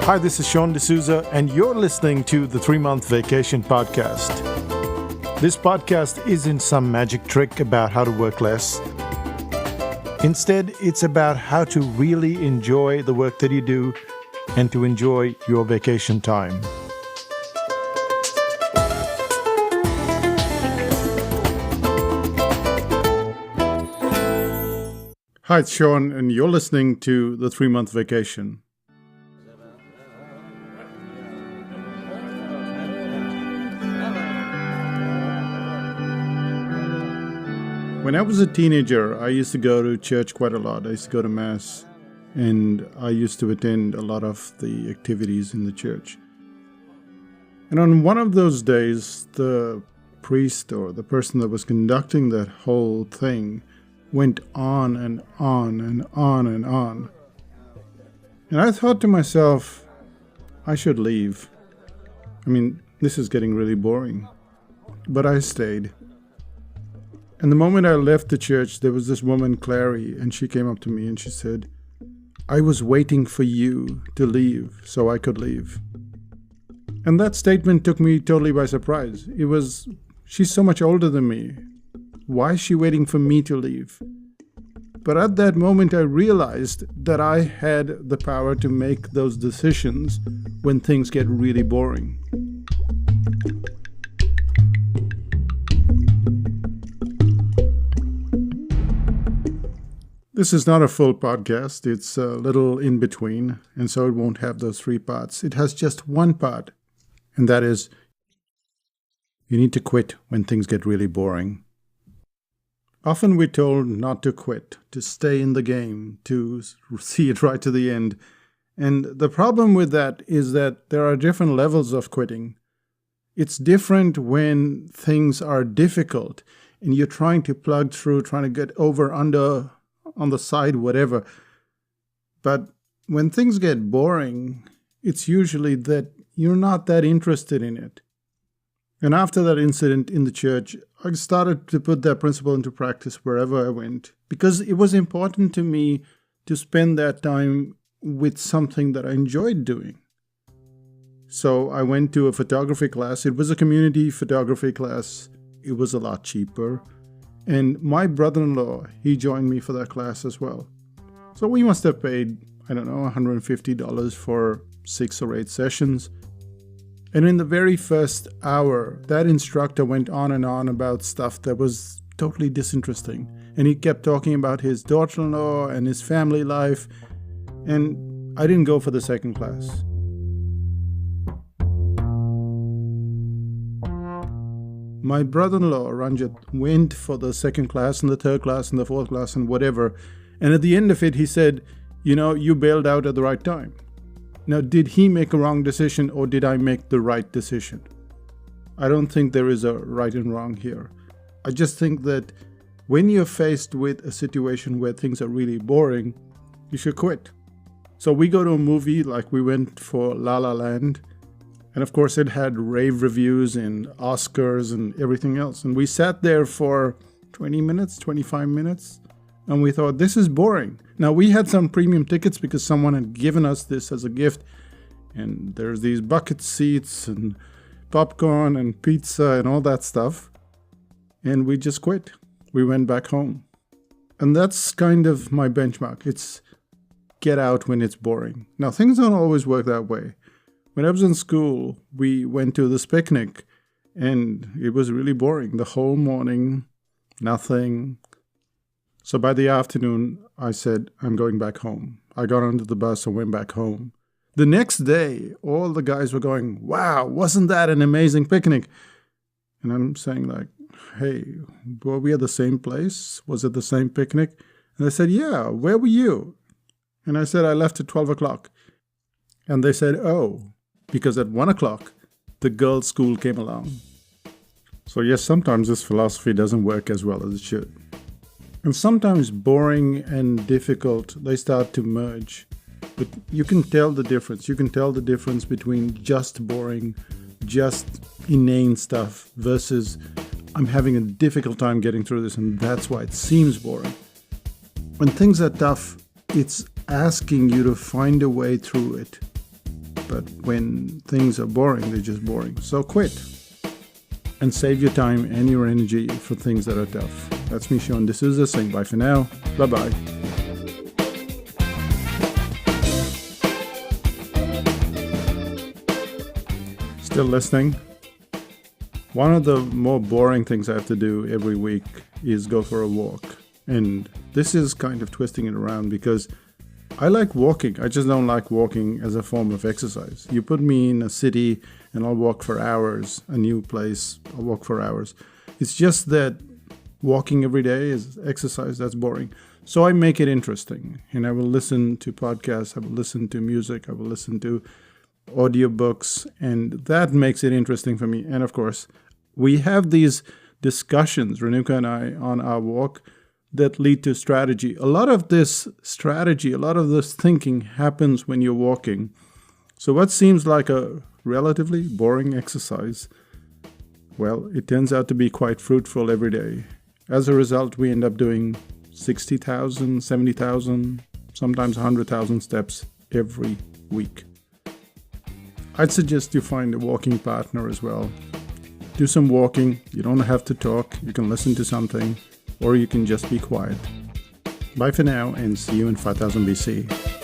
Hi, this is Sean D'Souza, and you're listening to the 3-Month Vacation Podcast. This podcast isn't some magic trick about how to work less. Instead, it's about how to really enjoy the work that you do and to enjoy your vacation time. Hi, it's Sean, and you're listening to the 3-Month Vacation. When I was a teenager, I used to go to church quite a lot. I used to go to Mass, and I used to attend a lot of the activities in the church. And on one of those days, the priest or the person that was conducting that whole thing went on and on and on and on. And I thought to myself, I should leave. I mean, this is getting really boring. But I stayed. And the moment I left the church, there was this woman, Clary, and she came up to me and she said, I was waiting for you to leave so I could leave. And that statement took me totally by surprise. She's so much older than me. Why is she waiting for me to leave? But at that moment, I realized that I had the power to make those decisions when things get really boring. This is not a full podcast. It's a little in between, and so it won't have those 3 parts. It has just one part, and that is you need to quit when things get really boring. Often we're told not to quit, to stay in the game, to see it right to the end. And the problem with that is that there are different levels of quitting. It's different when things are difficult and you're trying to plug through, trying to get over, under, on the side, whatever. But when things get boring, it's usually that you're not that interested in it. And after that incident in the church, I started to put that principle into practice wherever I went, because it was important to me to spend that time with something that I enjoyed doing. So I went to a photography class. It was a community photography class. It was a lot cheaper. And my brother-in-law, he joined me for that class as well. So we must have paid, $150 for 6 or 8 sessions. And in the very first hour, that instructor went on and on about stuff that was totally disinteresting. And he kept talking about his daughter-in-law and his family life. And I didn't go for the second class. My brother-in-law, Ranjit, went for the second class and the third class and the fourth class and whatever. And at the end of it, he said, you bailed out at the right time. Now, did he make a wrong decision or did I make the right decision? I don't think there is a right and wrong here. I just think that when you're faced with a situation where things are really boring, you should quit. So we go to a movie, like we went for La La Land. And of course, it had rave reviews and Oscars and everything else. And we sat there for 20 minutes, 25 minutes. And we thought, this is boring. Now, we had some premium tickets because someone had given us this as a gift. And there's these bucket seats and popcorn and pizza and all that stuff. And we just quit. We went back home. And that's kind of my benchmark. It's get out when it's boring. Now, things don't always work that way. When I was in school, we went to this picnic. And it was really boring. The whole morning, nothing. So by the afternoon, I said, I'm going back home. I got onto the bus and went back home. The next day, all the guys were going, wow, wasn't that an amazing picnic? And I'm saying hey, were we at the same place? Was it the same picnic? And they said, yeah, where were you? And I said, I left at 12 o'clock. And they said, oh, because at 1 o'clock, the girls' school came along. So yes, sometimes this philosophy doesn't work as well as it should. And sometimes boring and difficult, they start to merge. But you can tell the difference. You can tell the difference between just boring, just inane stuff versus I'm having a difficult time getting through this and that's why it seems boring. When things are tough, it's asking you to find a way through it. but when things are boring, they're just boring. So quit and save your time and your energy for things that are tough. That's me, Sean D'Souza, saying bye for now. Bye-bye. Still listening? One of the more boring things I have to do every week is go for a walk. And this is kind of twisting it around because I like walking. I just don't like walking as a form of exercise. You put me in a city and I'll walk for hours, a new place, I'll walk for hours. It's just that walking every day is exercise, that's boring. So I make it interesting, and I will listen to podcasts, I will listen to music, I will listen to audiobooks, and that makes it interesting for me. And of course, we have these discussions, Renuka and I, on our walk that lead to strategy. A lot of this strategy, a lot of this thinking happens when you're walking. So what seems like a relatively boring exercise, well, it turns out to be quite fruitful every day. As a result, we end up doing 60,000, 70,000, sometimes 100,000 steps every week. I'd suggest you find a walking partner as well. Do some walking. You don't have to talk. You can listen to something, or you can just be quiet. Bye for now, and see you in 5000 BC.